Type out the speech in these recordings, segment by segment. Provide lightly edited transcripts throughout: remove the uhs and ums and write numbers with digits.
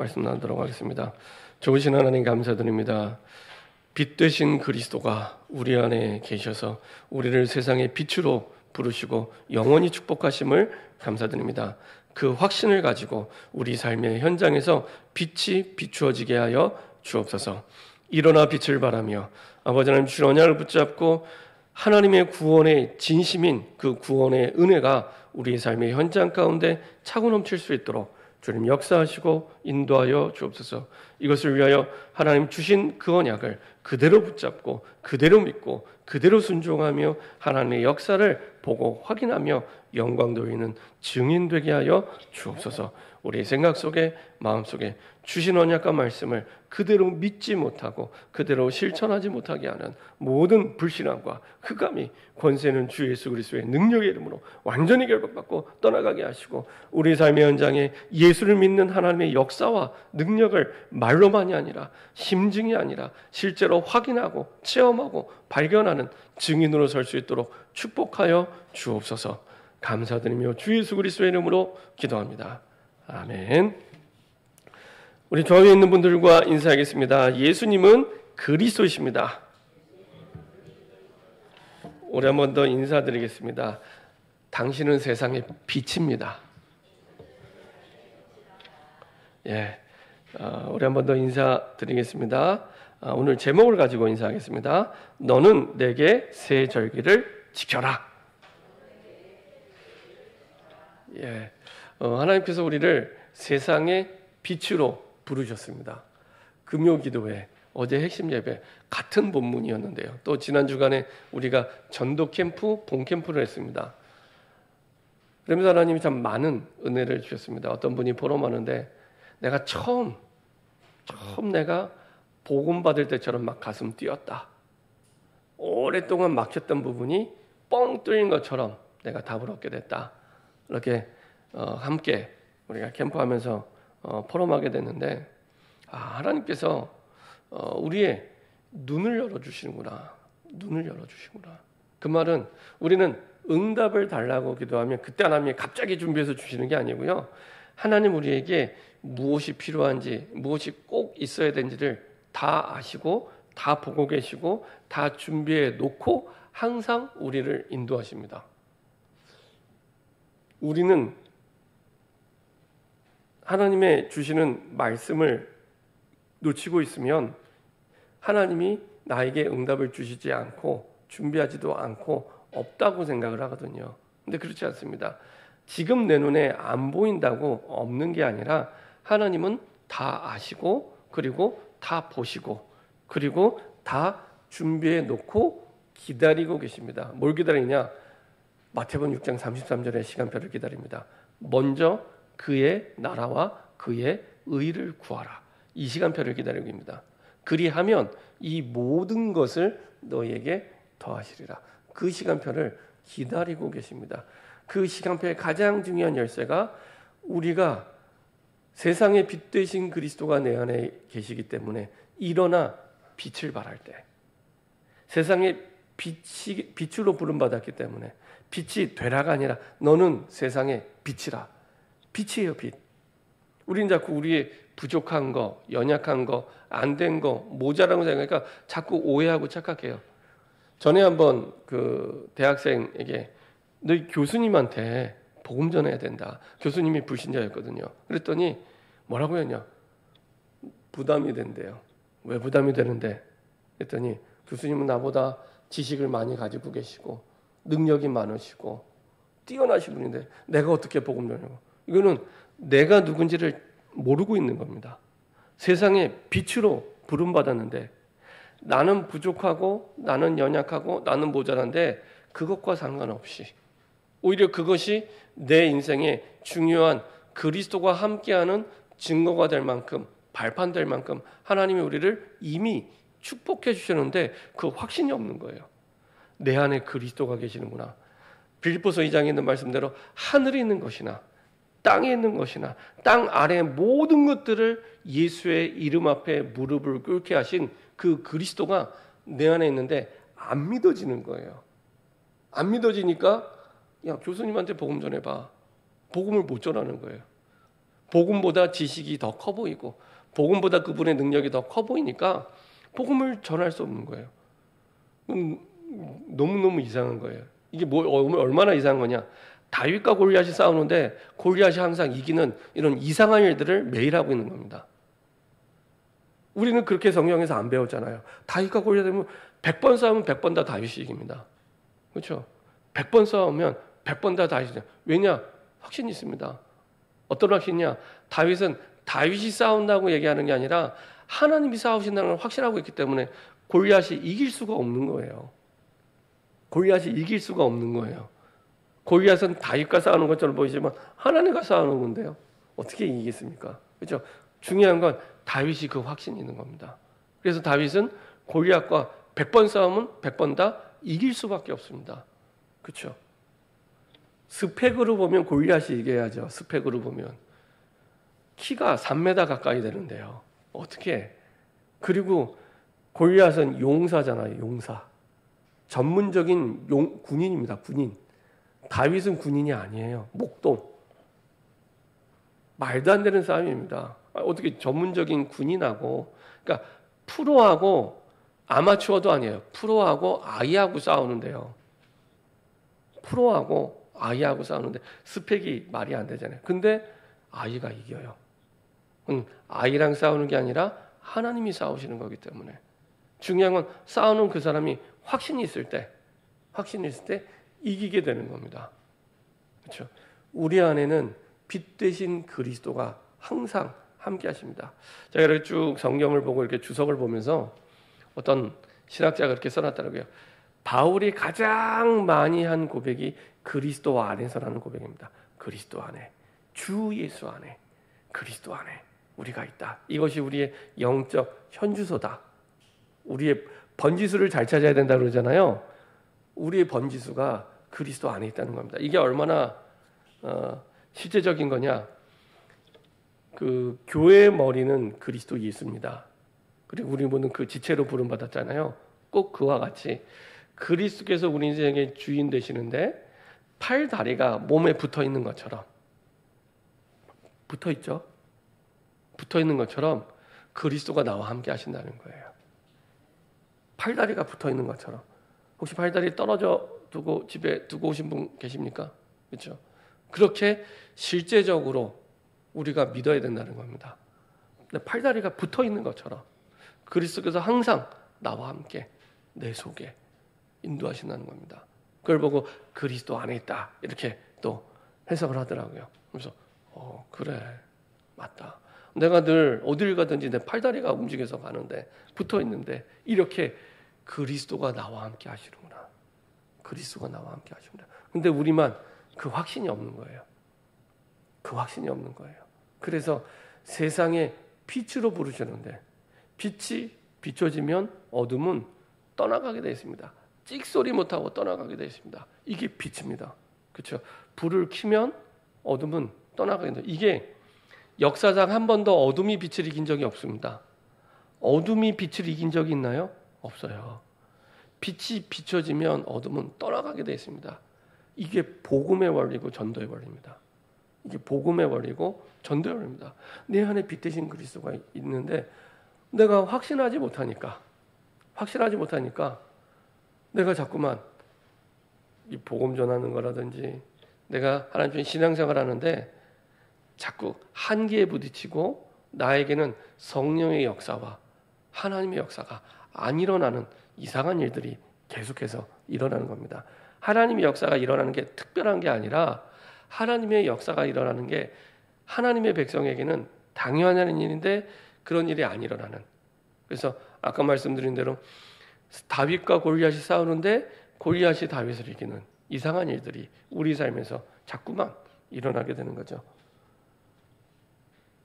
말씀 나누도록 하겠습니다. 좋으신 하나님 감사드립니다. 빛 되신 그리스도가 우리 안에 계셔서 우리를 세상의 빛으로 부르시고 영원히 축복하심을 감사드립니다. 그 확신을 가지고 우리 삶의 현장에서 빛이 비추어지게 하여 주옵소서. 일어나 빛을 바라며 아버지 하나님 주신 언약을 붙잡고 하나님의 구원의 진심인 그 구원의 은혜가 우리의 삶의 현장 가운데 차고 넘칠 수 있도록 주님 역사하시고 인도하여 주옵소서. 이것을 위하여 하나님 주신 그 언약을 그대로 붙잡고 그대로 믿고 그대로 순종하며 하나님의 역사를 보고 확인하며 영광 돌리는 증인 되게 하여 주옵소서. 우리의 생각 속에 마음 속에 주신 언약과 말씀을 그대로 믿지 못하고 그대로 실천하지 못하게 하는 모든 불신앙과 흑암이 권세는 주 예수 그리스도의 능력의 이름으로 완전히 결박받고 떠나가게 하시고 우리 삶의 현장에 예수를 믿는 하나님의 역사와 능력을 말로만이 아니라 심증이 아니라 실제로 확인하고 체험하고 발견하는 증인으로 설 수 있도록 축복하여 주옵소서. 감사드리며 주 예수 그리스도의 이름으로 기도합니다. 아멘. 우리 좌우에 있는 분들과 인사하겠습니다. 예수님은 그리스도이십니다. 우리 한 번 더 인사드리겠습니다. 당신은 세상의 빛입니다. 우리 한 번 더 인사드리겠습니다. 오늘 제목을 가지고 인사하겠습니다. 너는 내게 새 절기를 지켜라. 하나님께서 우리를 세상의 빛으로 부르셨습니다. 금요기도회, 어제 핵심 예배 같은 본문이었는데요. 또 지난 주간에 우리가 전도 캠프, 본 캠프를 했습니다. 그러면서 하나님이 참 많은 은혜를 주셨습니다. 어떤 분이 보러마는데 내가 처음 내가 복음 받을 때처럼 막 가슴 뛰었다. 오랫동안 막혔던 부분이 뻥 뚫린 것처럼 내가 답을 얻게 됐다. 이렇게 함께 우리가 캠프하면서 포럼하게 됐는데 하나님께서 우리의 눈을 열어주시는구나. 눈을 열어주시구나. 그 말은 우리는 응답을 달라고 기도하면 그때 하나님이 갑자기 준비해서 주시는 게 아니고요. 하나님 우리에게 무엇이 필요한지 무엇이 꼭 있어야 되는지를 다 아시고 다 보고 계시고 다 준비해 놓고 항상 우리를 인도하십니다. 우리는 하나님의 주시는 말씀을 놓치고 있으면 하나님이 나에게 응답을 주시지 않고 준비하지도 않고 없다고 생각을 하거든요. 근데 그렇지 않습니다. 지금 내 눈에 안 보인다고 없는 게 아니라 하나님은 다 아시고 그리고 다 보시고 그리고 다 준비해 놓고 기다리고 계십니다. 뭘 기다리냐? 마태복음 6장 33절의 시간표를 기다립니다. 먼저 그의 나라와 그의 의를 구하라. 이 시간표를 기다리고 있습니다. 그리하면 이 모든 것을 너희에게 더하시리라. 그 시간표를 기다리고 계십니다. 그 시간표의 가장 중요한 열쇠가 우리가 세상의 빛 되신 그리스도가 내 안에 계시기 때문에 일어나 빛을 발할 때 세상의 빛으로 부름받았기 때문에 빛이 되라가 아니라 너는 세상의 빛이라. 빛이에요, 빛. 우리는 자꾸 우리의 부족한 거, 연약한 거, 안 된 거, 모자란 거 생각하니까 자꾸 오해하고 착각해요. 전에 한번 그 대학생에게 너희 교수님한테 복음 전해야 된다. 교수님이 불신자였거든요. 그랬더니 뭐라고 했냐? 부담이 된대요. 왜 부담이 되는데? 그랬더니 교수님은 나보다 지식을 많이 가지고 계시고 능력이 많으시고 뛰어나신 분인데 내가 어떻게 복음 전하냐고. 이거는 내가 누군지를 모르고 있는 겁니다. 세상에 빛으로 부름받았는데 나는 부족하고 나는 연약하고 나는 모자란데 그것과 상관없이 오히려 그것이 내 인생의 중요한 그리스도와 함께하는 증거가 될 만큼 발판될 만큼 하나님이 우리를 이미 축복해 주셨는데 그 확신이 없는 거예요. 내 안에 그리스도가 계시는구나. 빌립보서 2장에 있는 말씀대로 하늘에 있는 것이나 땅에 있는 것이나 땅 아래 모든 것들을 예수의 이름 앞에 무릎을 꿇게 하신 그 그리스도가 내 안에 있는데 안 믿어지는 거예요. 안 믿어지니까 야 교수님한테 복음 전해봐. 복음을 못 전하는 거예요. 복음보다 지식이 더 커 보이고 복음보다 그분의 능력이 더 커 보이니까 복음을 전할 수 없는 거예요. 너무너무 이상한 거예요. 이게 얼마나 이상한 거냐. 다윗과 골리앗이 싸우는데 골리앗이 항상 이기는 이런 이상한 일들을 매일 하고 있는 겁니다. 우리는 그렇게 성경에서 안 배웠잖아요. 다윗과 골리앗 되면 100번 싸우면 100번 다 다윗이 이깁니다. 그렇죠? 100번 싸우면 100번 다 다윗이 이겨요. 왜냐? 확신이 있습니다. 어떤 확신이냐? 다윗은 다윗이 싸운다고 얘기하는 게 아니라 하나님이 싸우신다는 걸 확신하고 있기 때문에 골리앗이 이길 수가 없는 거예요. 골리앗이 이길 수가 없는 거예요. 골리앗은 다윗과 싸우는 것처럼 보이지만 하나님과 싸우는 건데요. 어떻게 이기겠습니까? 그렇죠? 중요한 건 다윗이 그 확신이 있는 겁니다. 그래서 다윗은 골리앗과 100번 싸우면 100번 다 이길 수밖에 없습니다. 그렇죠? 스펙으로 보면 골리앗이 이겨야죠. 스펙으로 보면. 키가 3m 가까이 되는데요. 어떻게? 그리고 골리앗은 용사잖아요. 용사. 전문적인 군인입니다. 군인. 다윗은 군인이 아니에요. 목동. 말도 안 되는 싸움입니다. 어떻게 전문적인 군인하고, 그러니까 프로하고 아마추어도 아니에요. 프로하고 아이하고 싸우는데요. 프로하고 아이하고 싸우는데 스펙이 말이 안 되잖아요. 근데 아이가 이겨요. 아이랑 싸우는 게 아니라 하나님이 싸우시는 거기 때문에 중요한 건 싸우는 그 사람이 확신이 있을 때 이기게 되는 겁니다. 그렇죠? 우리 안에는 빛 대신 그리스도가 항상 함께 하십니다. 제가 이렇게 쭉 성경을 보고 이렇게 주석을 보면서 어떤 신학자가 그렇게 써놨더라고요. 바울이 가장 많이 한 고백이 그리스도 안에서라는 고백입니다. 그리스도 안에, 주 예수 안에, 그리스도 안에 우리가 있다. 이것이 우리의 영적 현주소다. 우리의 번지수를 잘 찾아야 된다 그러잖아요. 우리의 번지수가 그리스도 안에 있다는 겁니다. 이게 얼마나 실제적인 거냐? 그 교회의 머리는 그리스도 예수입니다. 그리고 우리 모두 그 지체로 부름 받았잖아요. 꼭 그와 같이 그리스도께서 우리 인생의 주인 되시는데 팔 다리가 몸에 붙어 있는 것처럼 붙어 있죠. 붙어 있는 것처럼 그리스도가 나와 함께 하신다는 거예요. 팔 다리가 붙어 있는 것처럼. 혹시 팔 다리 떨어져 두고 집에 두고 오신 분 계십니까? 그렇죠? 그렇게 실제적으로 우리가 믿어야 된다는 겁니다. 근데 팔 다리가 붙어 있는 것처럼 그리스도께서 항상 나와 함께 내 속에 인도하신다는 겁니다. 그걸 보고 그리스도 안에 있다 이렇게 또 해석을 하더라고요. 그래서 그래 맞다. 내가 늘 어딜 가든지 내 팔다리가 움직여서 가는데 붙어 있는데 이렇게 그리스도가 나와 함께 하시는구나. 그리스도가 나와 함께 하시는구나. 근데 우리만 그 확신이 없는 거예요. 그 확신이 없는 거예요. 그래서 세상에 빛으로 부르셨는데 빛이 비춰지면 어둠은 떠나가게 되어 있습니다. 찍소리 못하고 떠나가게 되어 있습니다. 이게 빛입니다. 그렇죠? 불을 켜면 어둠은 떠나가게 돼요. 이게 역사상 한 번도 어둠이 빛을 이긴 적이 없습니다. 어둠이 빛을 이긴 적이 있나요? 없어요. 빛이 비춰지면 어둠은 떠나가게 되어 있습니다. 이게 복음의 원리고 전도의 원리입니다. 이게 복음의 원리고 전도의 원리입니다. 내 안에 빛 대신 그리스도가 있는데 내가 확신하지 못하니까 내가 자꾸만 이 복음 전하는 거라든지 내가 하나님 주신 신앙생활 하는데 자꾸 한계에 부딪히고 나에게는 성령의 역사와 하나님의 역사가 안 일어나는 이상한 일들이 계속해서 일어나는 겁니다. 하나님의 역사가 일어나는 게 특별한 게 아니라 하나님의 역사가 일어나는 게 하나님의 백성에게는 당연한 일인데 그런 일이 안 일어나는. 그래서 아까 말씀드린 대로 다윗과 골리앗이 싸우는데 골리앗이 다윗을 이기는 이상한 일들이 우리 삶에서 자꾸만 일어나게 되는 거죠.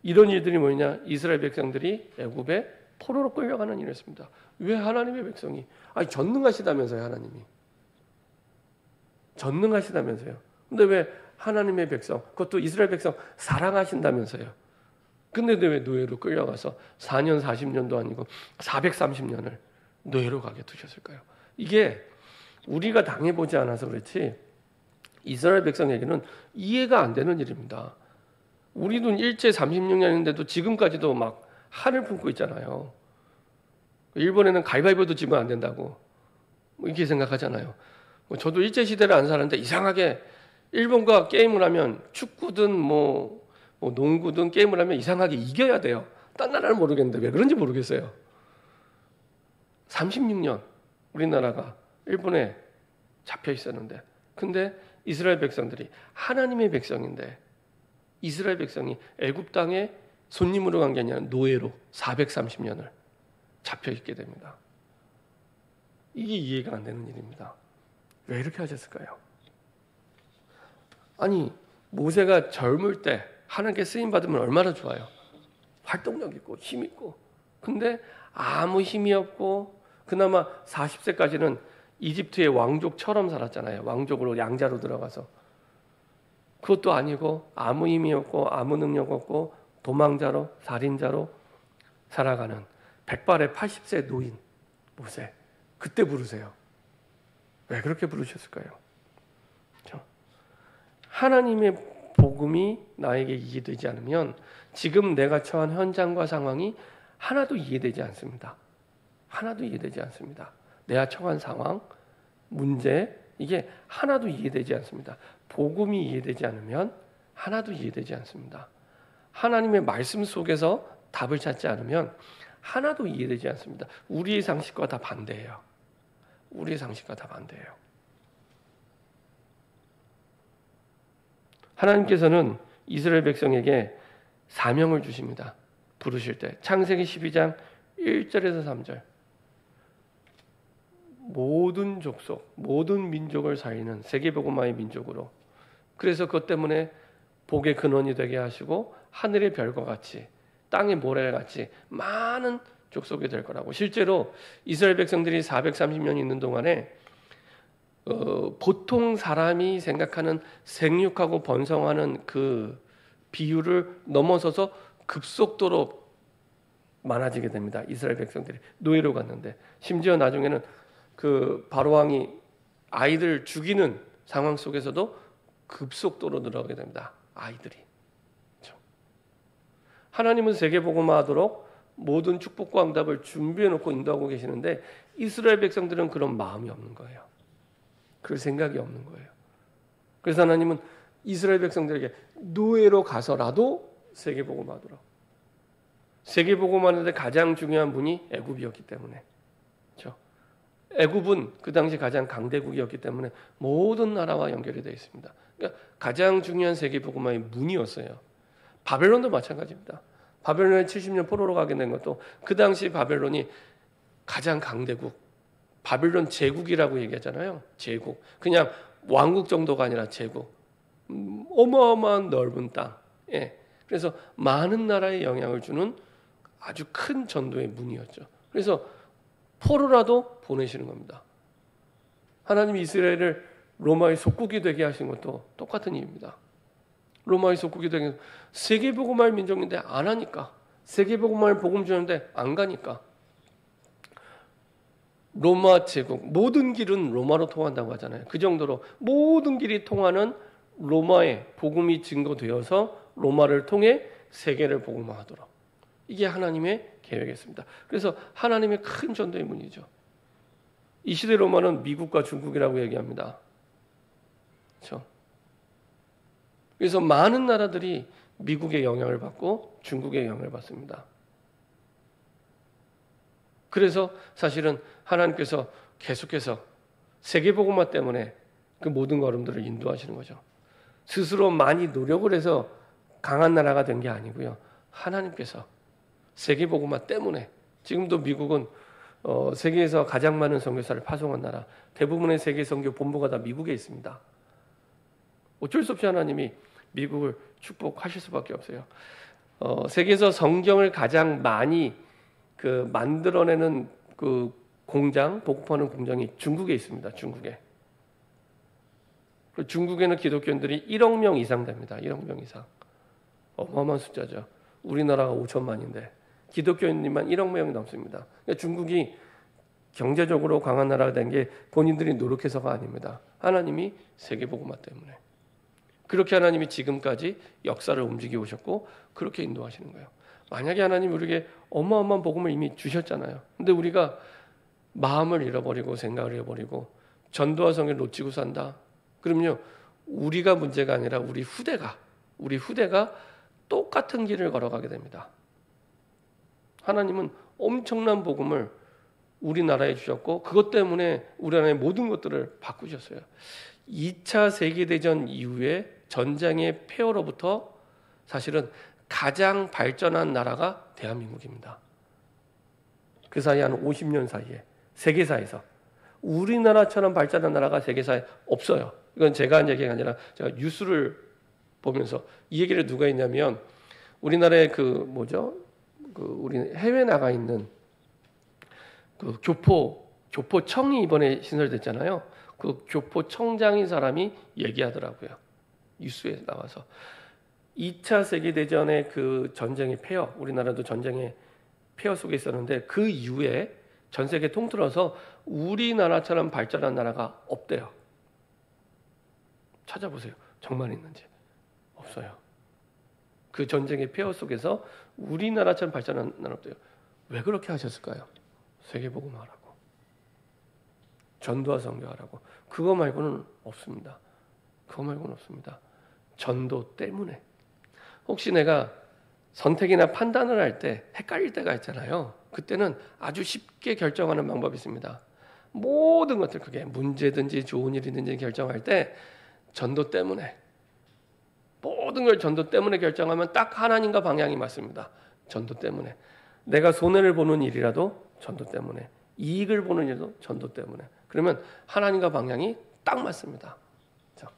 이런 일들이 뭐냐? 이스라엘 백성들이 애굽에 포로로 끌려가는 일이었습니다. 왜 하나님의 백성이 전능하시다면서요. 하나님이 전능하시다면서요. 근데 왜 하나님의 백성, 그것도 이스라엘 백성 사랑하신다면서요. 근데 왜 노예로 끌려가서 4년 40년도 아니고 430년을 노예로 가게 두셨을까요? 이게 우리가 당해보지 않아서 그렇지 이스라엘 백성에게는 이해가 안 되는 일입니다. 우리도 일제 36년인데도 지금까지도 막 한을 품고 있잖아요. 일본에는 가위바위보도 지면 안 된다고 이렇게 생각하잖아요. 저도 일제 시대를 안 살았는데 이상하게 일본과 게임을 하면 축구든 뭐 농구든 게임을 하면 이상하게 이겨야 돼요. 딴 나라는 모르겠는데 왜 그런지 모르겠어요. 36년 우리나라가 일본에 잡혀 있었는데, 근데 이스라엘 백성들이 하나님의 백성인데 이스라엘 백성이 애굽 땅에 손님으로 간 게 아니라 노예로 430년을 잡혀 있게 됩니다. 이게 이해가 안 되는 일입니다. 왜 이렇게 하셨을까요? 아니, 모세가 젊을 때 하나님께 쓰임 받으면 얼마나 좋아요. 활동력 있고 힘 있고. 근데 아무 힘이 없고 그나마 40세까지는 이집트의 왕족처럼 살았잖아요. 왕족으로 양자로 들어가서. 그것도 아니고 아무 힘이 없고 아무 능력 없고 도망자로 살인자로 살아가는 백발의 80세 노인 모세. 그때 부르세요. 왜 그렇게 부르셨을까요? 그렇죠? 하나님의 복음이 나에게 이해되지 않으면 지금 내가 처한 현장과 상황이 하나도 이해되지 않습니다. 하나도 이해되지 않습니다. 내가 처한 상황, 문제, 이게 하나도 이해되지 않습니다. 복음이 이해되지 않으면 하나도 이해되지 않습니다. 하나님의 말씀 속에서 답을 찾지 않으면 하나도 이해되지 않습니다. 우리의 상식과 다 반대예요. 우리의 상식과 다 반대예요. 하나님께서는 이스라엘 백성에게 사명을 주십니다. 부르실 때 창세기 12장 1절에서 3절 모든 족속, 모든 민족을 살리는 세계복음화의 민족으로, 그래서 그것 때문에 복의 근원이 되게 하시고 하늘의 별과 같이 땅의 모래같이 많은 족속이 될 거라고. 실제로 이스라엘 백성들이 430년 있는 동안에 보통 사람이 생각하는 생육하고 번성하는 그 비율을 넘어서서 급속도로 많아지게 됩니다. 이스라엘 백성들이 노예로 갔는데, 심지어 나중에는 그 바로 왕이 아이들 죽이는 상황 속에서도 급속도로 늘어나게 됩니다. 아이들이. 그렇죠? 하나님은 세계복음화하도록 모든 축복과 응답을 준비해 놓고 인도하고 계시는데 이스라엘 백성들은 그런 마음이 없는 거예요. 그럴 생각이 없는 거예요. 그래서 하나님은 이스라엘 백성들에게 노예로 가서라도 세계복음화하도록. 세계복음화하는데 가장 중요한 분이 애굽이었기 때문에. 그렇죠? 애굽은 그 당시 가장 강대국이었기 때문에 모든 나라와 연결이 되어 있습니다. 그러니까 가장 중요한 세계복음화의 문이었어요. 바벨론도 마찬가지입니다. 바벨론에 70년 포로로 가게 된 것도 그 당시 바벨론이 가장 강대국, 바벨론 제국이라고 얘기하잖아요. 제국. 그냥 왕국 정도가 아니라 제국. 어마어마한 넓은 땅. 예. 그래서 많은 나라에 영향을 주는 아주 큰 전도의 문이었죠. 그래서 포로라도 보내시는 겁니다. 하나님이 이스라엘을 로마의 속국이 되게 하신 것도 똑같은 이유입니다. 로마의 속국이 되게, 세계복음화의 민족인데 안 하니까, 세계복음화를 복음 주는데 안 가니까, 로마 제국, 모든 길은 로마로 통한다고 하잖아요. 그 정도로 모든 길이 통하는 로마의 복음이 증거되어서 로마를 통해 세계를 복음화하도록. 이게 하나님의 계획이었습니다. 그래서 하나님의 큰 전도의 문이죠. 이 시대 로마는 미국과 중국이라고 얘기합니다. 그렇죠? 그래서 많은 나라들이 미국의 영향을 받고 중국의 영향을 받습니다. 그래서 사실은 하나님께서 계속해서 세계복음화 때문에 그 모든 걸음들을 인도하시는 거죠. 스스로 많이 노력을 해서 강한 나라가 된 게 아니고요. 하나님께서 세계복음화 때문에, 지금도 미국은 세계에서 가장 많은 선교사를 파송한 나라, 대부분의 세계 선교 본부가 다 미국에 있습니다. 어쩔 수 없이 하나님이 미국을 축복하실 수밖에 없어요. 세계에서 성경을 가장 많이 만들어내는 그 공장, 보급하는 공장이 중국에 있습니다. 중국에. 중국에는 기독교인들이 1억 명 이상 됩니다. 1억 명 이상. 어마어마한 숫자죠. 우리나라가 5천만인데 기독교인들만 1억 명이 넘습니다. 그러니까 중국이 경제적으로 강한 나라가 된 게 본인들이 노력해서가 아닙니다. 하나님이 세계복음화 때문에. 그렇게 하나님이 지금까지 역사를 움직여 오셨고 그렇게 인도하시는 거예요. 만약에 하나님이 우리에게 어마어마한 복음을 이미 주셨잖아요. 근데 우리가 마음을 잃어버리고 생각을 잃어버리고 전도와 성경을 놓치고 산다. 그럼요, 우리가 문제가 아니라 우리 후대가 똑같은 길을 걸어가게 됩니다. 하나님은 엄청난 복음을 우리나라에 주셨고 그것 때문에 우리나라의 모든 것들을 바꾸셨어요. 2차 세계대전 이후에 전쟁의 폐허로부터 사실은 가장 발전한 나라가 대한민국입니다. 그 사이 한 50년 사이에 세계사에서 우리나라처럼 발전한 나라가 세계사에 없어요. 이건 제가 한 얘기가 아니라 제가 뉴스를 보면서 이 얘기를 누가 했냐면 우리나라의 우리 해외 나가 있는 그 교포청이 이번에 신설됐잖아요. 그 교포청장인 사람이 얘기하더라고요. 뉴스에 나와서 2차 세계대전의 그 전쟁의 폐허, 우리나라도 전쟁의 폐허 속에 있었는데 그 이후에 전 세계 통틀어서 우리나라처럼 발전한 나라가 없대요. 찾아보세요. 정말 있는지. 없어요. 그 전쟁의 폐허 속에서 우리나라처럼 발전한 나라 없대요. 왜 그렇게 하셨을까요? 세계복음화라고, 전도와 선교하라고. 그거 말고는 없습니다. 그거 말고는 없습니다. 전도 때문에. 혹시 내가 선택이나 판단을 할 때 헷갈릴 때가 있잖아요. 그때는 아주 쉽게 결정하는 방법이 있습니다. 모든 것들, 그게 문제든지 좋은 일이든지 결정할 때 전도 때문에, 모든 걸 전도 때문에 결정하면 딱 하나님과 방향이 맞습니다. 전도 때문에. 내가 손해를 보는 일이라도 전도 때문에, 이익을 보는 일도 전도 때문에. 그러면 하나님과 방향이 딱 맞습니다. 자,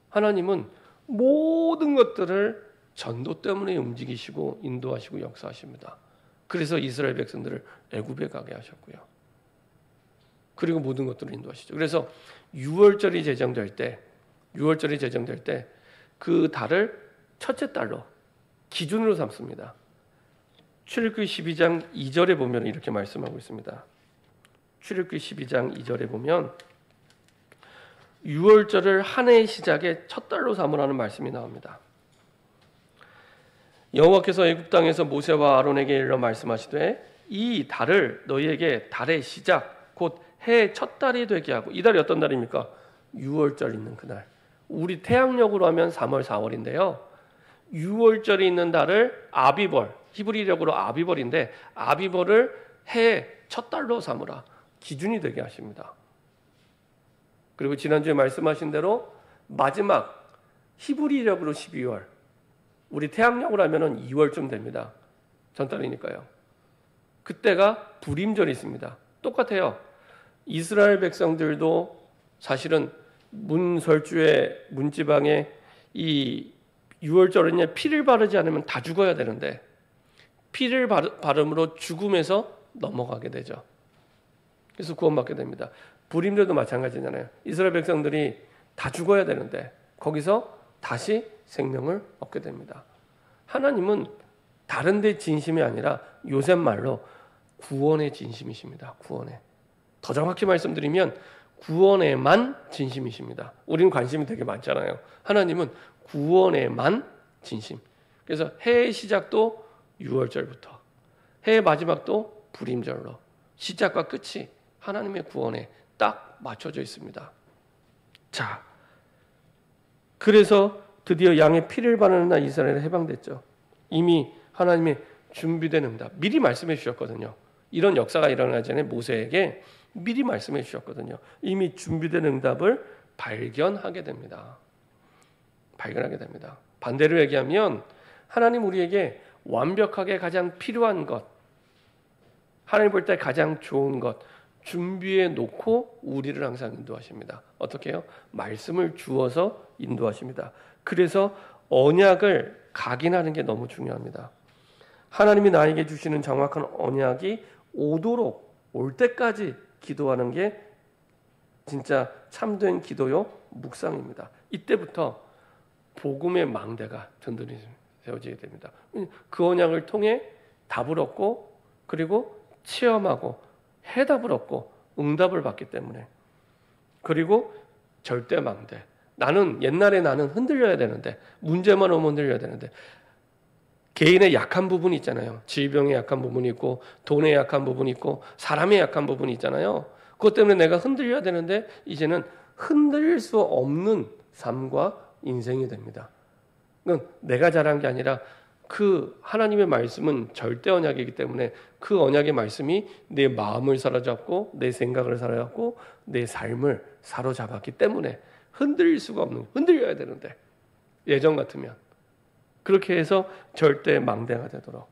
하나님은 모든 것들을 전도 때문에 움직이시고 인도하시고 역사하십니다. 그래서 이스라엘 백성들을 애굽에 가게 하셨고요. 그리고 모든 것들을 인도하시죠. 그래서 6월절이 제정될 때 그 달을 첫째 달로 기준으로 삼습니다. 출애굽기 12장 2절에 보면 이렇게 말씀하고 있습니다. 출애굽기 12장 2절에 보면 6월절을 한 해의 시작의 첫 달로 삼으라는 말씀이 나옵니다. 여호와께서 애굽 땅에서 모세와 아론에게 일러 말씀하시되 이 달을 너희에게 달의 시작 곧 해의 첫 달이 되게 하고. 이 달이 어떤 달입니까? 6월절 있는 그날. 우리 태양력으로 하면 3월 4월인데요 6월절이 있는 달을 아비벌, 히브리력으로 아비벌인데 아비벌을 해의 첫 달로 삼으라. 기준이 되게 하십니다. 그리고 지난주에 말씀하신 대로 마지막 히브리력으로 12월, 우리 태양력으로 하면 2월쯤 됩니다. 전달이니까요. 그때가 불임절이 있습니다. 똑같아요. 이스라엘 백성들도 사실은 문설주의 문지방에 이 6월절은 피를 바르지 않으면 다 죽어야 되는데 피를 바름으로 죽음에서 넘어가게 되죠. 그래서 구원받게 됩니다. 불임절도 마찬가지잖아요. 이스라엘 백성들이 다 죽어야 되는데 거기서 다시 생명을 얻게 됩니다. 하나님은 다른 데 진심이 아니라 요새 말로 구원의 진심이십니다. 구원에. 더 정확히 말씀드리면 구원에만 진심이십니다. 우리는 관심이 되게 많잖아요. 하나님은 구원에만 진심. 그래서 해의 시작도 6월절부터, 해의 마지막도 불임절로, 시작과 끝이 하나님의 구원에 딱 맞춰져 있습니다. 자, 그래서 드디어 양의 피를 바르는 날 이스라엘은 해방됐죠. 이미 하나님의 준비된 응답, 미리 말씀해 주셨거든요. 이런 역사가 일어나기 전에 모세에게 미리 말씀해 주셨거든요. 이미 준비된 응답을 발견하게 됩니다. 반대로 얘기하면 하나님 우리에게 완벽하게 가장 필요한 것, 하나님 볼 때 가장 좋은 것 준비해 놓고 우리를 항상 인도하십니다. 어떻게 해요? 말씀을 주어서 인도하십니다. 그래서 언약을 각인하는 게 너무 중요합니다. 하나님이 나에게 주시는 정확한 언약이 오도록, 올 때까지 기도하는 게 진짜 참된 기도요 묵상입니다. 이때부터 복음의 망대가 든든히 세워지게 됩니다. 그 언약을 통해 답을 얻고 그리고 체험하고 해답을 얻고 응답을 받기 때문에. 그리고 절대 망대, 옛날에 나는 흔들려야 되는데, 문제만 오면 흔들려야 되는데, 개인의 약한 부분이 있잖아요. 질병의 약한 부분이 있고, 돈의 약한 부분이 있고, 사람의 약한 부분이 있잖아요. 그것 때문에 내가 흔들려야 되는데, 이제는 흔들릴 수 없는 삶과 인생이 됩니다. 그건 내가 잘한 게 아니라 그 하나님의 말씀은 절대 언약이기 때문에 그 언약의 말씀이 내 마음을 사로잡고 내 생각을 사로잡고 내 삶을 사로잡았기 때문에 흔들릴 수가 없는, 흔들려야 되는데 예전 같으면 그렇게 해서 절대 망대가 되도록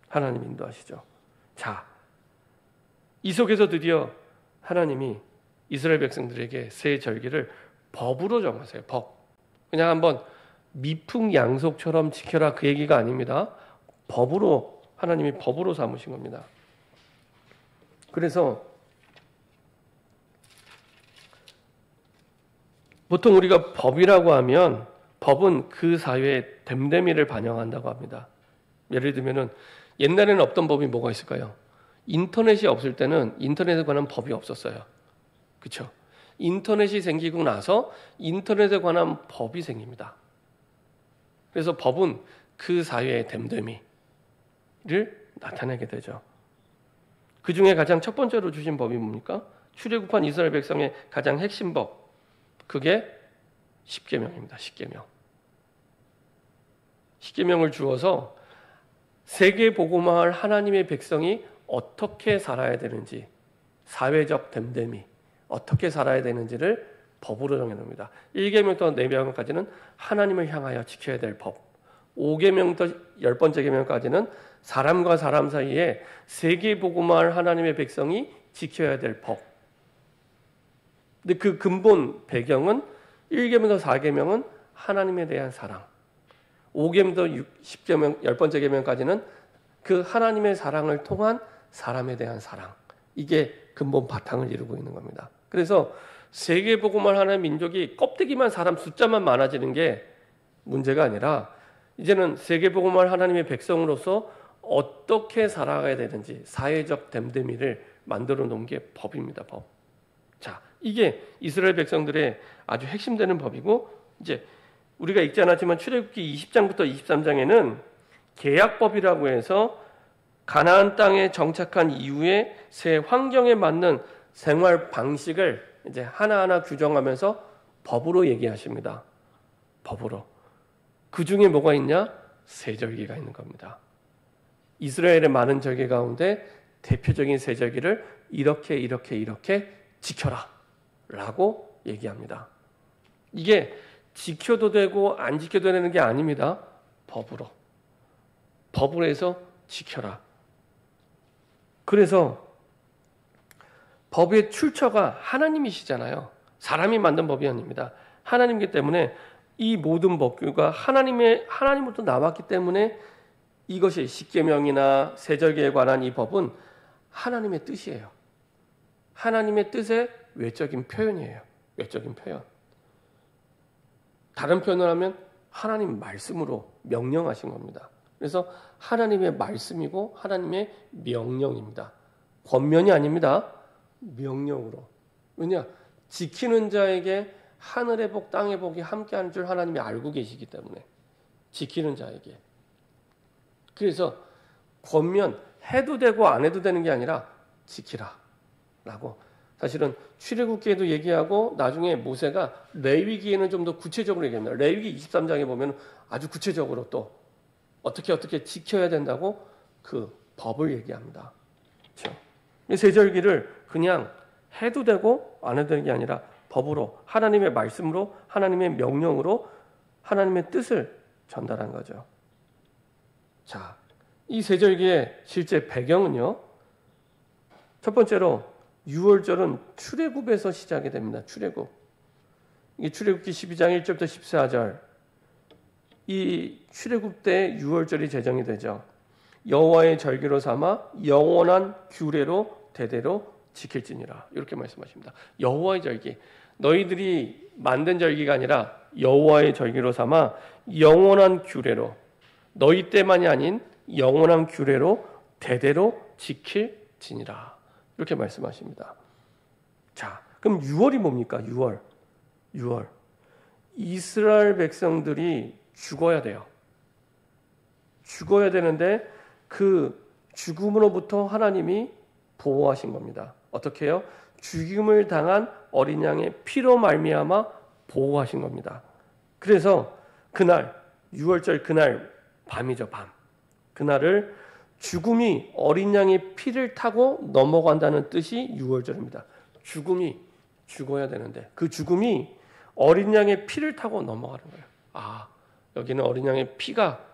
하나님 인도하시죠. 자, 이 속에서 드디어 하나님이 이스라엘 백성들에게 새 절기를 법으로 정하세요. 법. 그냥 한번 미풍양속처럼 지켜라 그 얘기가 아닙니다. 법으로, 하나님이 법으로 삼으신 겁니다. 그래서 보통 우리가 법이라고 하면 법은 그 사회의 됨됨이를 반영한다고 합니다. 예를 들면은 옛날에는 없던 법이 뭐가 있을까요? 인터넷이 없을 때는 인터넷에 관한 법이 없었어요. 그렇죠? 인터넷이 생기고 나서 인터넷에 관한 법이 생깁니다. 그래서 법은 그 사회의 됨됨이를 나타내게 되죠. 그 중에 가장 첫 번째로 주신 법이 뭡니까? 출애굽한 이스라엘 백성의 가장 핵심 법, 그게 십계명입니다. 십계명. 십계명을 주어서 세계 복음화할 하나님의 백성이 어떻게 살아야 되는지, 사회적 됨됨이 어떻게 살아야 되는지를 법으로 정해놓습니다. 1계명부터 4계명까지는 하나님을 향하여 지켜야 될 법, 5계명부터 10번째 계명까지는 사람과 사람 사이에 세계 복음화할 하나님의 백성이 지켜야 될 법. 근데 그 근본 배경은 1계명부터 4계명은 하나님에 대한 사랑, 5계명부터 10계명, 10번째 계명까지는 그 하나님의 사랑을 통한 사람에 대한 사랑, 이게 근본 바탕을 이루고 있는 겁니다. 그래서 세계 복음을 하는 민족이 껍데기만 사람 숫자만 많아지는 게 문제가 아니라 이제는 세계 복음을 하나님의 백성으로서 어떻게 살아가야 되는지 사회적 됨됨이를 만들어 놓은 게 법입니다. 법. 자, 이게 이스라엘 백성들의 아주 핵심되는 법이고, 이제 우리가 읽지 않았지만 출애굽기 20장부터 23장에는 계약법이라고 해서 가나안 땅에 정착한 이후에 새 환경에 맞는 생활 방식을 이제 하나하나 규정하면서 법으로 얘기하십니다. 법으로. 그 중에 뭐가 있냐? 세 절기가 있는 겁니다. 이스라엘의 많은 절기 가운데 대표적인 세 절기를 이렇게 지켜라 라고 얘기합니다. 이게 지켜도 되고 안 지켜도 되는 게 아닙니다. 법으로. 법으로 해서 지켜라. 그래서 법의 출처가 하나님이시잖아요. 사람이 만든 법이 아닙니다. 하나님이기 때문에 이 모든 법규가 하나님으로부터 나왔기 때문에 이것이 십계명이나 세절기에 관한 이 법은 하나님의 뜻이에요. 하나님의 뜻의 외적인 표현이에요. 외적인 표현. 다른 표현을 하면 하나님 말씀으로 명령하신 겁니다. 그래서 하나님의 말씀이고 하나님의 명령입니다. 권면이 아닙니다. 명령으로. 왜냐? 지키는 자에게 하늘의 복, 땅의 복이 함께하는 줄 하나님이 알고 계시기 때문에 지키는 자에게. 그래서 권면, 해도 되고 안 해도 되는 게 아니라 지키라 라고. 사실은 출애굽기에도 얘기하고 나중에 모세가 레위기에는 좀 더 구체적으로 얘기합니다. 레위기 23장에 보면 아주 구체적으로 또 어떻게 지켜야 된다고 그 법을 얘기합니다. 그렇죠? 세 절기를 그냥 해도 되고 안 해도 되는 게 아니라 법으로, 하나님의 말씀으로, 하나님의 명령으로 하나님의 뜻을 전달한 거죠. 자, 이 세 절기의 실제 배경은요. 첫 번째로 유월절은 출애굽에서 시작이 됩니다. 출애굽. 이게 출애굽기 12장 1절부터 14절. 이 출애굽 때 유월절이 제정이 되죠. 여호와의 절기로 삼아 영원한 규례로 대대로 지킬지니라. 이렇게 말씀하십니다. 여호와의 절기. 너희들이 만든 절기가 아니라 여호와의 절기로 삼아 영원한 규례로, 너희 때만이 아닌 영원한 규례로 대대로 지킬지니라. 이렇게 말씀하십니다. 자, 그럼 6월이 뭡니까? 6월. 이스라엘 백성들이 죽어야 돼요. 죽어야 되는데 그 죽음으로부터 하나님이 보호하신 겁니다. 어떻게 해요? 죽임을 당한 어린 양의 피로 말미암아 보호하신 겁니다. 그래서 그날 6월절 그날 밤이죠, 밤. 그날을 죽음이 어린 양의 피를 타고 넘어간다는 뜻이 6월절입니다. 죽음이 죽어야 되는데 그 죽음이 어린 양의 피를 타고 넘어가는 거예요. 아, 여기는 어린 양의 피가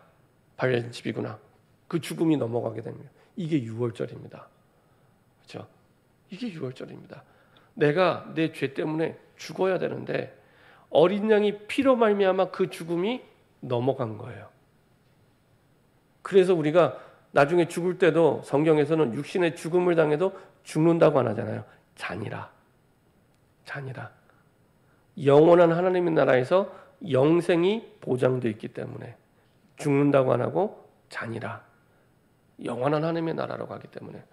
발려진 집이구나. 그 죽음이 넘어가게 됩니다. 이게 6월절입니다. 그렇죠? 이게 6월절입니다. 내가 내 죄 때문에 죽어야 되는데 어린 양이 피로 말미암아 그 죽음이 넘어간 거예요. 그래서 우리가 나중에 죽을 때도 성경에서는 육신의 죽음을 당해도 죽는다고 안 하잖아요. 잔이라. 잔이라. 영원한 하나님의 나라에서 영생이 보장되어 있기 때문에 죽는다고 안 하고 잔이라. 영원한 하나님의 나라로 가기 때문에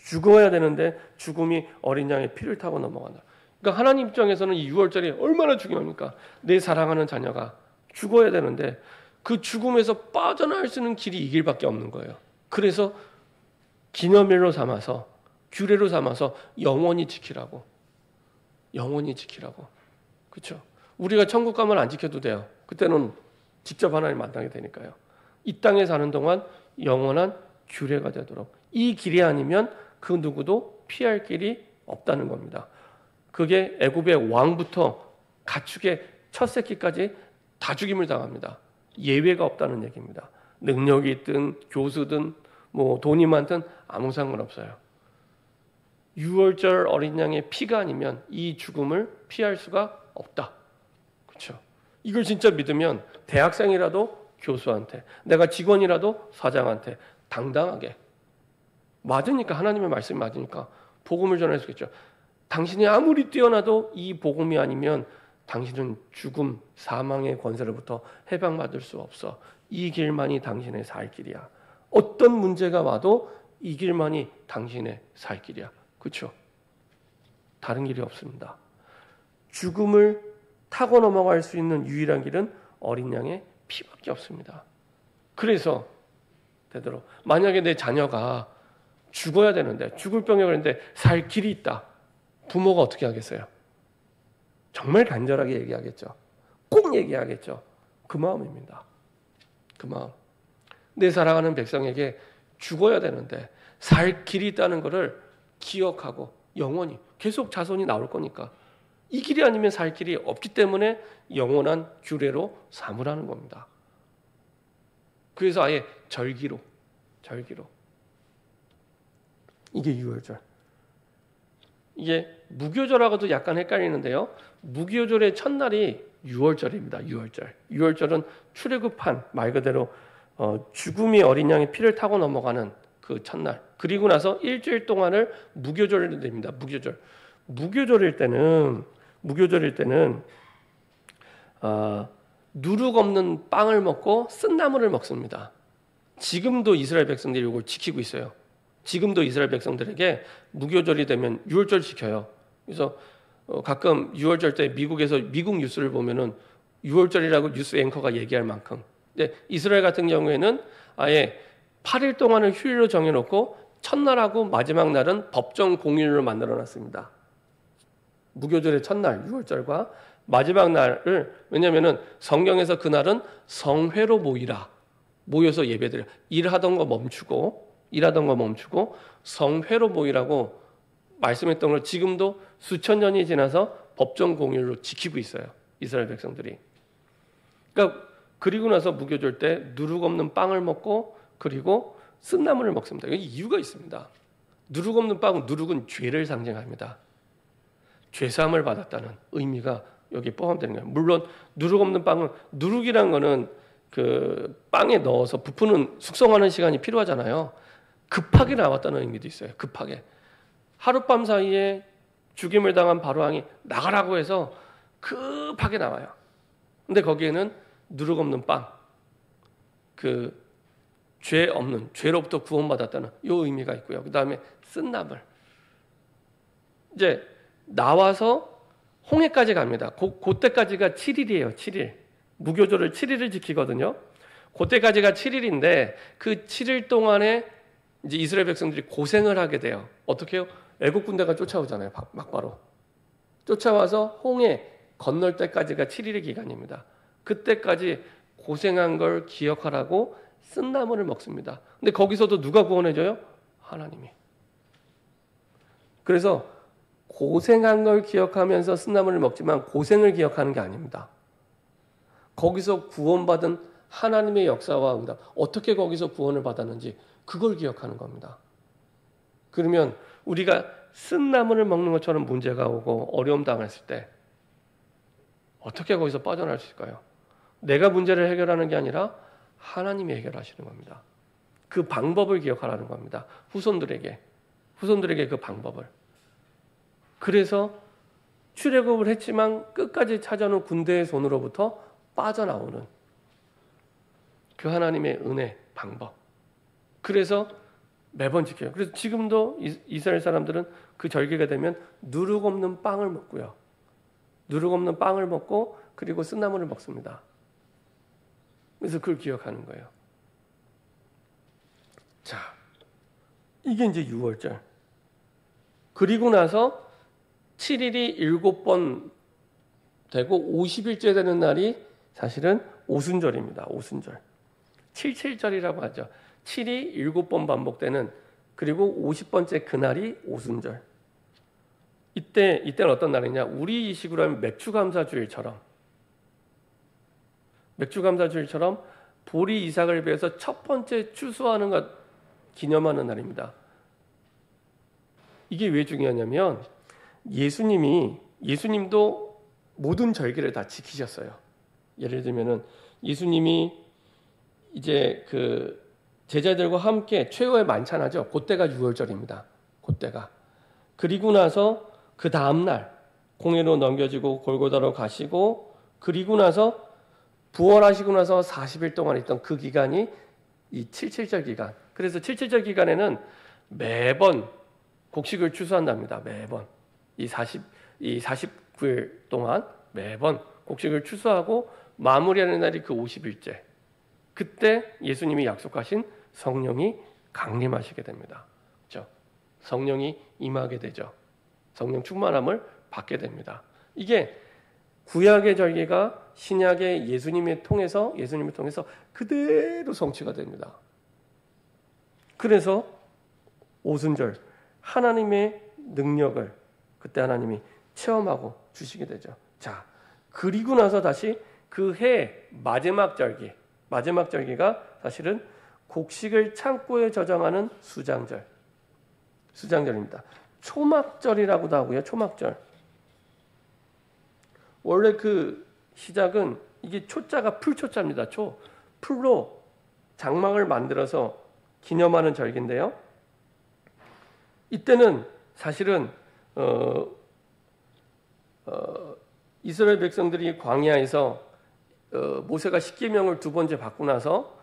죽어야 되는데 죽음이 어린 양의 피를 타고 넘어간다. 그러니까 하나님 입장에서는 이 6월절이 얼마나 중요합니까? 내 사랑하는 자녀가 죽어야 되는데 그 죽음에서 빠져나올 수 있는 길이 이 길밖에 없는 거예요. 그래서 기념일로 삼아서 규례로 삼아서 영원히 지키라고. 영원히 지키라고. 그렇죠? 우리가 천국 가면 안 지켜도 돼요. 그때는 직접 하나님 만나게 되니까요. 이 땅에 사는 동안 영원한 규례가 되도록 이 길이 아니면 그 누구도 피할 길이 없다는 겁니다. 그게 애굽의 왕부터 가축의 첫 새끼까지 다 죽임을 당합니다. 예외가 없다는 얘기입니다. 능력이 있든 교수든 뭐 돈이 많든 아무 상관없어요. 6월절 어린 양의 피가 아니면 이 죽음을 피할 수가 없다. 그렇죠? 이걸 진짜 믿으면 대학생이라도 교수한테, 내가 직원이라도 사장한테 당당하게 맞으니까 하나님의 말씀이 맞으니까 복음을 전할 수 있겠죠. 당신이 아무리 뛰어나도 이 복음이 아니면 당신은 죽음, 사망의 권세로부터 해방받을 수 없어. 이 길만이 당신의 살 길이야. 어떤 문제가 와도 이 길만이 당신의 살 길이야. 그렇죠? 다른 길이 없습니다. 죽음을 타고 넘어갈 수 있는 유일한 길은 어린 양의 피밖에 없습니다. 그래서 되도록 만약에 내 자녀가 죽어야 되는데 죽을 병에 걸렸는데 살 길이 있다. 부모가 어떻게 하겠어요? 정말 간절하게 얘기하겠죠. 꼭 얘기하겠죠. 그 마음입니다. 그 마음. 내 사랑하는 백성에게 죽어야 되는데 살 길이 있다는 것을 기억하고 영원히 계속 자손이 나올 거니까 이 길이 아니면 살 길이 없기 때문에 영원한 규례로 삼으라는 겁니다. 그래서 아예 절기로 이게 6월절. 이게 무교절하고도 약간 헷갈리는데요. 무교절의 첫날이 6월절입니다. 6월절. 6월절은 출애굽한 말 그대로 죽음이 어린 양의 피를 타고 넘어가는 그 첫날. 그리고 나서 일주일 동안을 무교절이 됩니다. 무교절. 무교절일 때는 누룩 없는 빵을 먹고 쓴나물을 먹습니다. 지금도 이스라엘 백성들이 이걸 지키고 있어요. 지금도 이스라엘 백성들에게 무교절이 되면 6월절 지켜요. 그래서 가끔 6월절 때 미국에서 미국 뉴스를 보면은 6월절이라고 뉴스 앵커가 얘기할 만큼. 근데 이스라엘 같은 경우에는 아예 8일 동안을 휴일로 정해놓고 첫날하고 마지막 날은 법정 공휴일로 만들어놨습니다. 무교절의 첫날 6월절과 마지막 날을 왜냐하면은 성경에서 그날은 성회로 모여서 예배드려 일하던 거 멈추고 성회로 모이라고 말씀했던 걸 지금도 수천 년이 지나서 법정 공휴일로 지키고 있어요. 이스라엘 백성들이. 그러니까 그리고 나서 무교절 때 누룩 없는 빵을 먹고 그리고 쓴나물을 먹습니다. 이유가 있습니다. 누룩 없는 빵은 누룩은 죄를 상징합니다. 죄사함을 받았다는 의미가 여기에 포함되는 거예요. 물론 누룩 없는 빵은 누룩이란 거는 그 빵에 넣어서 부푸는 숙성하는 시간이 필요하잖아요. 급하게 나왔다는 의미도 있어요. 급하게. 하룻밤 사이에 죽임을 당한 바로왕이 나가라고 해서 급하게 나와요. 근데 거기에는 누룩 없는 빵, 그 죄 없는, 죄로부터 구원받았다는 이 의미가 있고요. 그 다음에 쓴나물. 이제 나와서 홍해까지 갑니다. 그때까지가 7일이에요. 7일. 무교절을 7일을 지키거든요. 그때까지가 7일인데 그 7일 동안에 이제 이스라엘 백성들이 고생을 하게 돼요. 어떻게 해요? 애국 군대가 쫓아오잖아요. 막바로. 쫓아와서 홍해 건널 때까지가 7일의 기간입니다. 그때까지 고생한 걸 기억하라고 쓴나물을 먹습니다. 근데 거기서도 누가 구원해줘요? 하나님이. 그래서 고생한 걸 기억하면서 쓴나물을 먹지만 고생을 기억하는 게 아닙니다. 거기서 구원받은 하나님의 역사와 응답, 어떻게 거기서 구원을 받았는지 그걸 기억하는 겁니다. 그러면 우리가 쓴나물을 먹는 것처럼 문제가 오고 어려움 당했을 때 어떻게 거기서 빠져나갈 수 있을까요? 내가 문제를 해결하는 게 아니라 하나님이 해결하시는 겁니다. 그 방법을 기억하라는 겁니다. 후손들에게 그 방법을. 그래서 출애굽을 했지만 끝까지 찾아오는 군대의 손으로부터 빠져나오는 그 하나님의 은혜 방법. 그래서 매번 지켜요. 그래서 지금도 이스라엘 사람들은 그 절기가 되면 누룩 없는 빵을 먹고요. 누룩 없는 빵을 먹고 그리고 쓴나물을 먹습니다. 그래서 그걸 기억하는 거예요. 자, 이게 이제 유월절. 그리고 나서 7일이 7번 되고 50일째 되는 날이 사실은 오순절입니다. 오순절. 77절이라고 하죠. 7이 7번 반복되는, 그리고 50번째 그날이 오순절. 이때는 어떤 날이냐? 우리 이 식으로 하면 맥주감사주일처럼 보리 이삭을 베어서 첫 번째 추수하는 것 기념하는 날입니다. 이게 왜 중요하냐면 예수님도 모든 절기를 다 지키셨어요. 예를 들면은 예수님이 이제 그 제자들과 함께 최후의 만찬하죠. 그때가 유월절입니다. 그때가. 그리고 나서 그 다음 날 공회로 넘겨지고 골고다로 가시고, 그리고 나서 부활하시고 나서 40일 동안 있던 그 기간이 이 77절 기간. 그래서 77절 기간에는 매번 곡식을 추수한답니다. 매번. 이 49일 동안 매번 곡식을 추수하고 마무리하는 날이 그 50일째. 그때 예수님이 약속하신 성령이 강림하시게 됩니다. 그렇죠? 성령이 임하게 되죠. 성령 충만함을 받게 됩니다. 이게 구약의 절기가 신약의 예수님을 통해서 그대로 성취가 됩니다. 그래서 오순절 하나님의 능력을 그때 하나님이 체험하고 주시게 되죠. 자, 그리고 나서 다시 그 해 마지막 절기가 사실은 곡식을 창고에 저장하는 수장절입니다. 초막절이라고도 하고요. 초막절. 원래 그 시작은 이게 초자가 풀초자입니다. 풀로 장막을 만들어서 기념하는 절기인데요. 이때는 사실은 이스라엘 백성들이 광야에서 모세가 십계명을 2번째 받고 나서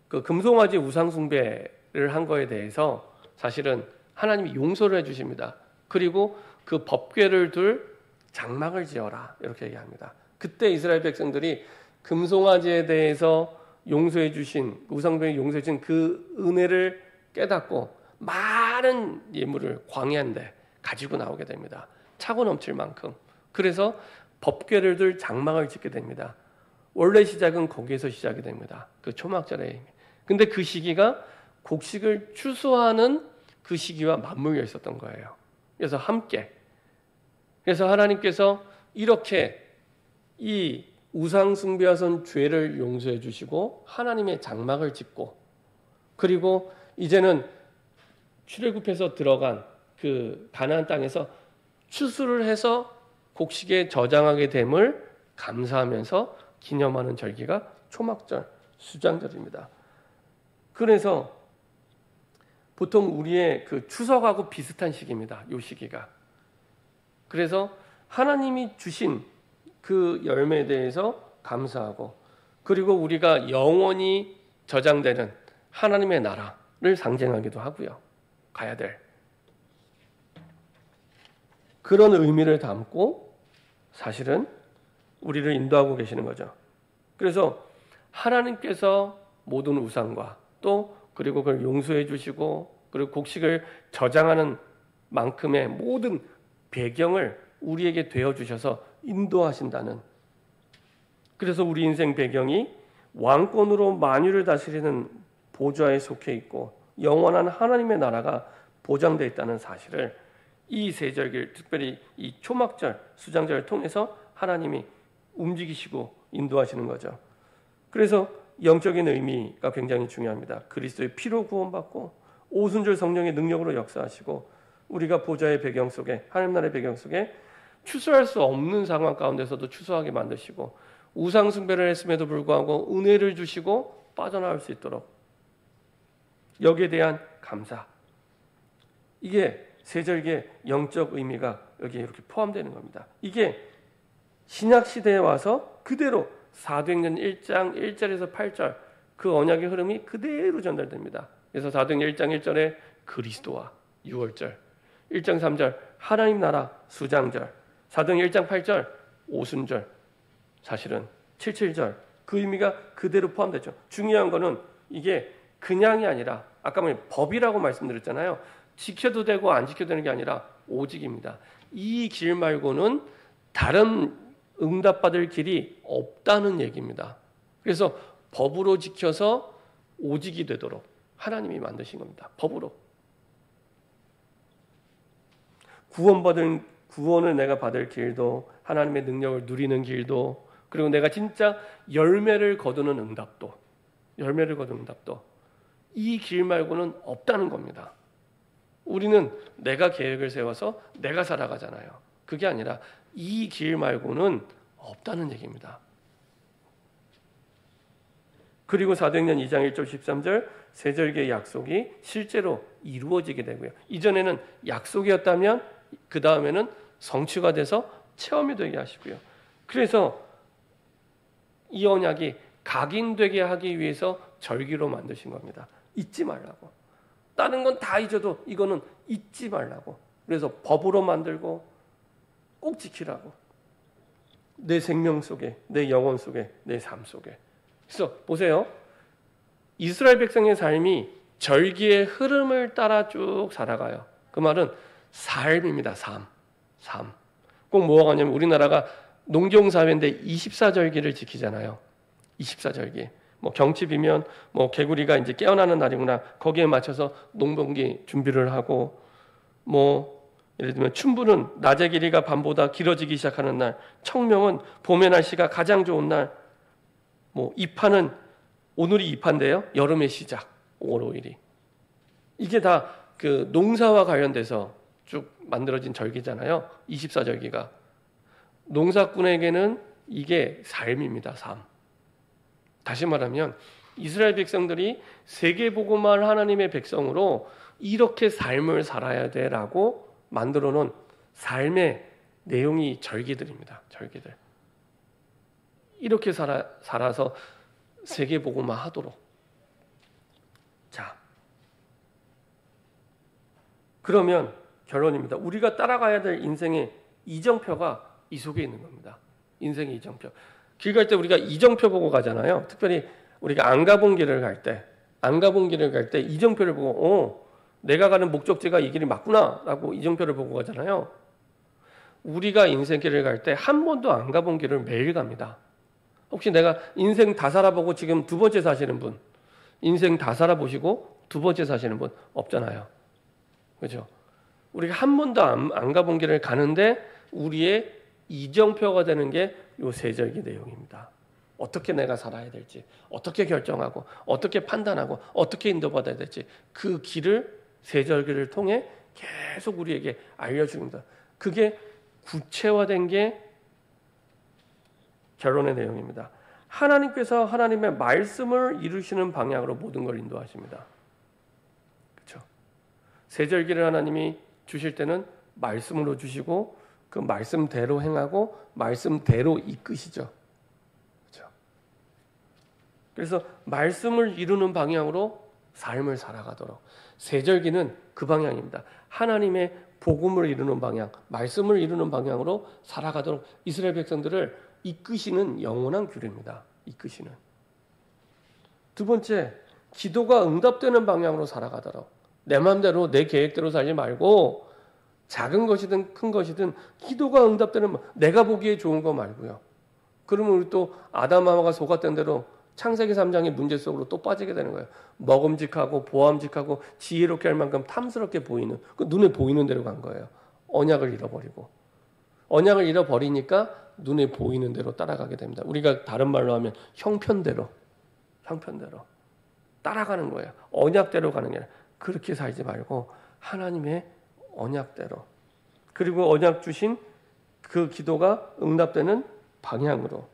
그 금송아지 우상 숭배를 한 거에 대해서 사실은 하나님이 용서를 해주십니다. 그리고 그 법궤를 둘 장막을 지어라 이렇게 얘기합니다. 그때 이스라엘 백성들이 금송아지에 대해서 용서해 주신, 우상숭배에 용서해 주신 그 은혜를 깨닫고 많은 예물을 광야인데 가지고 나오게 됩니다. 차고 넘칠 만큼. 그래서 법궤를 둘 장막을 짓게 됩니다. 원래 시작은 거기에서 시작이 됩니다. 그 초막절에. 근데 그 시기가 곡식을 추수하는 그 시기와 맞물려 있었던 거예요. 그래서 함께. 그래서 하나님께서 이렇게 이 우상 숭배하선 죄를 용서해 주시고 하나님의 장막을 짓고, 그리고 이제는 출애굽해서 들어간 그 가나안 땅에서 추수를 해서 곡식에 저장하게 됨을 감사하면서 기념하는 절기가 초막절, 수장절입니다. 그래서 보통 우리의 그 추석하고 비슷한 시기입니다. 이 시기가. 그래서 하나님이 주신 그 열매에 대해서 감사하고, 그리고 우리가 영원히 저장되는 하나님의 나라를 상징하기도 하고요. 가야 될 그런 의미를 담고 사실은 우리를 인도하고 계시는 거죠. 그래서 하나님께서 모든 우상과 또 그리고 그걸 용서해 주시고 그리고 곡식을 저장하는 만큼의 모든 배경을 우리에게 되어 주셔서 인도하신다는, 그래서 우리 인생 배경이 왕권으로 만유를 다스리는 보좌에 속해 있고 영원한 하나님의 나라가 보장되어 있다는 사실을 이 세절기, 특별히 이 초막절, 수장절을 통해서 하나님이 움직이시고 인도하시는 거죠. 그래서 영적인 의미가 굉장히 중요합니다. 그리스도의 피로 구원받고 오순절 성령의 능력으로 역사하시고 우리가 보좌의 배경 속에, 하나님 나라의 배경 속에 추수할 수 없는 상황 가운데서도 추수하게 만드시고 우상 숭배를 했음에도 불구하고 은혜를 주시고 빠져나올 수 있도록, 여기에 대한 감사, 이게 세절기의 영적 의미가 여기에 이렇게 포함되는 겁니다. 이게 신약 시대에 와서 그대로 사도행전 1장 1절에서 8절 그 언약의 흐름이 그대로 전달됩니다. 그래서 사도행전 1장 1절에 그리스도와 6월절, 1장 3절 하나님 나라 수장절, 사도행전 1장 8절 오순절, 사실은 77절 그 의미가 그대로 포함되죠. 중요한 거는 이게 그냥이 아니라 아까 법이라고 말씀드렸잖아요. 지켜도 되고 안 지켜도 되는 게 아니라 오직입니다. 이 길 말고는 다른 응답받을 길이 없다는 얘기입니다. 그래서 법으로 지켜서 오직이 되도록 하나님이 만드신 겁니다. 법으로. 구원을 내가 받을 길도, 하나님의 능력을 누리는 길도, 그리고 내가 진짜 열매를 거두는 응답도, 이 길 말고는 없다는 겁니다. 우리는 내가 계획을 세워서 내가 살아가잖아요. 그게 아니라 이 길 말고는 없다는 얘기입니다. 그리고 사도행전 2장 1절 13절 세절기의 약속이 실제로 이루어지게 되고요. 이전에는 약속이었다면 그 다음에는 성취가 돼서 체험이 되게 하시고요. 그래서 이 언약이 각인되게 하기 위해서 절기로 만드신 겁니다. 잊지 말라고. 다른 건 다 잊어도 이거는 잊지 말라고. 그래서 법으로 만들고 꼭 지키라고. 내 생명 속에, 내 영혼 속에, 내 삶 속에. 그래서 보세요. 이스라엘 백성의 삶이 절기의 흐름을 따라 쭉 살아가요. 그 말은 삶입니다. 삶. 꼭 뭐가 가냐면 우리나라가 농경사회인데 24절기를 지키잖아요. 24절기. 뭐 경칩이면 뭐 개구리가 이제 깨어나는 날이구나. 거기에 맞춰서 농번기 준비를 하고, 뭐 예를 들면 춘불은 낮의 길이가 밤보다 길어지기 시작하는 날, 청명은 봄의 날씨가 가장 좋은 날, 뭐 입하는 오늘이 입한데요. 여름의 시작 5월 5일이. 이게 다 그 농사와 관련돼서 쭉 만들어진 절기잖아요. 24절기가. 농사꾼에게는 이게 삶입니다. 삶. 다시 말하면 이스라엘 백성들이 세계복음화를 하나님의 백성으로 이렇게 삶을 살아야 돼라고 만들어 놓은 삶의 내용이 절기들입니다. 절기들. 이렇게 살아서 세계복음화 하도록. 자, 그러면 결론입니다. 우리가 따라가야 될 인생의 이정표가 이 속에 있는 겁니다. 인생의 이정표. 길 갈 때 우리가 이정표 보고 가잖아요. 특별히 우리가 안 가본 길을 갈 때 이정표를 보고 내가 가는 목적지가 이 길이 맞구나라고 이정표를 보고 가잖아요. 우리가 인생길을 갈 때 한 번도 안 가본 길을 매일 갑니다. 혹시 내가 인생 다 살아보고 지금 두 번째 사시는 분, 인생 다 살아보시고 두 번째 사시는 분 없잖아요. 그렇죠? 우리가 한 번도 안 가본 길을 가는데 우리의 이정표가 되는 게 요 세절기 내용입니다. 어떻게 내가 살아야 될지, 어떻게 결정하고, 어떻게 판단하고, 어떻게 인도받아야 될지 그 길을 세절기를 통해 계속 우리에게 알려줍니다. 그게 구체화된 게 결론의 내용입니다. 하나님께서 하나님의 말씀을 이루시는 방향으로 모든 걸 인도하십니다. 그렇죠? 세절기를 하나님이 주실 때는 말씀으로 주시고 그 말씀대로 행하고 말씀대로 이끄시죠. 그렇죠? 그래서 말씀을 이루는 방향으로 삶을 살아가도록. 세절기는 그 방향입니다. 하나님의 복음을 이루는 방향, 말씀을 이루는 방향으로 살아가도록 이스라엘 백성들을 이끄시는 영원한 규례입니다. 이끄시는. 두 번째, 기도가 응답되는 방향으로 살아가도록. 내 마음대로 내 계획대로 살지 말고 작은 것이든 큰 것이든 기도가 응답되는, 내가 보기에 좋은 거 말고요. 그러면 우리 또 아담 하와가 속았던 대로 창세기 3장의 문제 속으로 또 빠지게 되는 거예요. 먹음직하고 보암직하고 지혜롭게 할 만큼 탐스럽게 보이는, 그 눈에 보이는 대로 간 거예요. 언약을 잃어버리고. 언약을 잃어버리니까 눈에 보이는 대로 따라가게 됩니다. 우리가 다른 말로 하면 형편대로 따라가는 거예요. 언약대로 가는 게 아니라 그렇게 살지 말고 하나님의 언약대로, 그리고 언약 주신 그 기도가 응답되는 방향으로,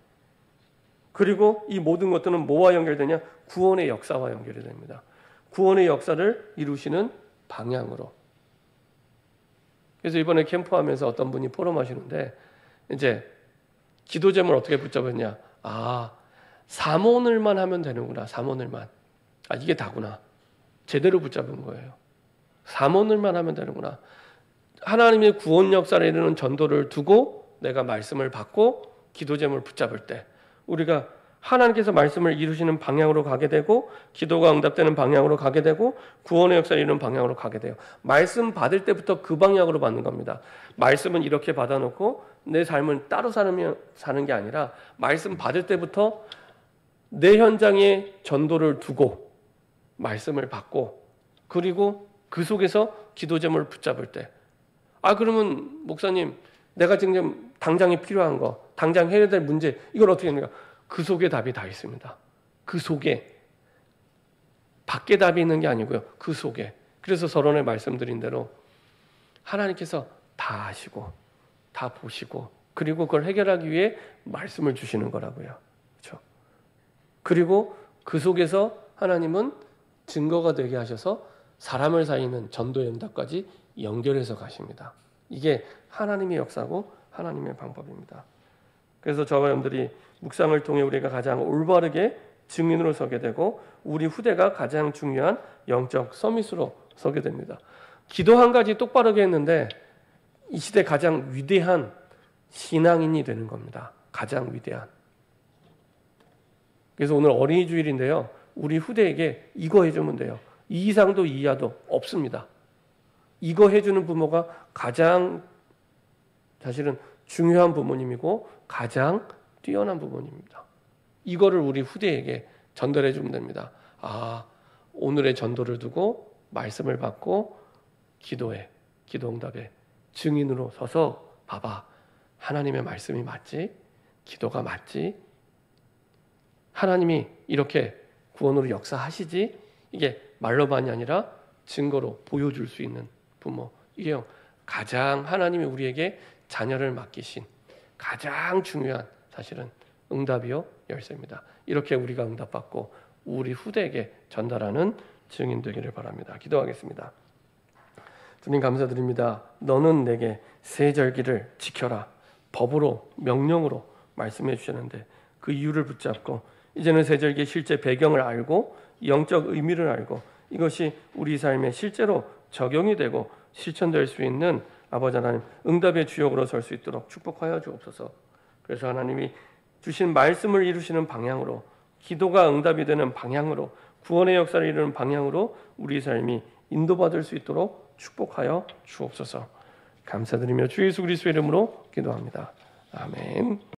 그리고 이 모든 것들은 뭐와 연결되냐? 구원의 역사와 연결이 됩니다. 구원의 역사를 이루시는 방향으로. 그래서 이번에 캠프하면서 어떤 분이 포럼하시는데 이제 기도 제목을 어떻게 붙잡았냐? 삼원을만 하면 되는구나. 삼원을만. 이게 다구나. 제대로 붙잡은 거예요. 삼원을만 하면 되는구나. 하나님의 구원 역사를 이루는 전도를 두고 내가 말씀을 받고 기도 제목을 붙잡을 때 우리가 하나님께서 말씀을 이루시는 방향으로 가게 되고 기도가 응답되는 방향으로 가게 되고 구원의 역사를 이루는 방향으로 가게 돼요. 말씀 받을 때부터 그 방향으로 받는 겁니다. 말씀은 이렇게 받아놓고 내 삶을 따로 사는 게 아니라 말씀 받을 때부터 내 현장에 전도를 두고 말씀을 받고 그리고 그 속에서 기도 제목을 붙잡을 때 그러면 목사님 내가 지금 당장에 필요한 거 당장 해야 될 문제 이걸 어떻게 합니까? 그 속에 답이 다 있습니다. 그 속에 밖에 답이 있는 게 아니고요. 그 속에. 그래서 서론에 말씀드린 대로 하나님께서 다 아시고 다 보시고 그리고 그걸 해결하기 위해 말씀을 주시는 거라고요. 그렇죠? 그리고 그 속에서 하나님은 증거가 되게 하셔서 사람을 살리는 전도의 응답까지 연결해서 가십니다. 이게 하나님의 역사고 하나님의 방법입니다. 그래서 저와 여러분들이 묵상을 통해 우리가 가장 올바르게 증인으로 서게 되고 우리 후대가 가장 중요한 영적 서밋으로 서게 됩니다. 기도 한 가지 똑바르게 했는데 이 시대 가장 위대한 신앙인이 되는 겁니다. 가장 위대한. 그래서 오늘 어린이 주일인데요. 우리 후대에게 이거 해주면 돼요. 이 이상도 이 이하도 없습니다. 이거 해주는 부모가 가장 사실은 중요한 부모님이고 가장 뛰어난 부모님입니다. 이거를 우리 후대에게 전달해 주면 됩니다. 오늘의 전도를 두고 말씀을 받고 기도에 기도 응답에 증인으로 서서 봐봐. 하나님의 말씀이 맞지? 기도가 맞지? 하나님이 이렇게 구원으로 역사하시지? 이게 말로만이 아니라 증거로 보여줄 수 있는 부모. 이게 가장 하나님이 우리에게 자녀를 맡기신 가장 중요한 사실은 응답이요 열쇠입니다. 이렇게 우리가 응답받고 우리 후대에게 전달하는 증인 되기를 바랍니다. 기도하겠습니다. 주님 감사드립니다. 너는 내게 세 절기를 지켜라. 법으로 명령으로 말씀해 주셨는데 그 이유를 붙잡고 이제는 세 절기의 실제 배경을 알고 영적 의미를 알고 이것이 우리 삶에 실제로 적용이 되고 실천될 수 있는 아버지 하나님 응답의 주역으로 설 수 있도록 축복하여 주옵소서. 그래서 하나님이 주신 말씀을 이루시는 방향으로 기도가 응답이 되는 방향으로 구원의 역사를 이루는 방향으로 우리 삶이 인도받을 수 있도록 축복하여 주옵소서. 감사드리며 주 예수 그리스도의 이름으로 기도합니다. 아멘.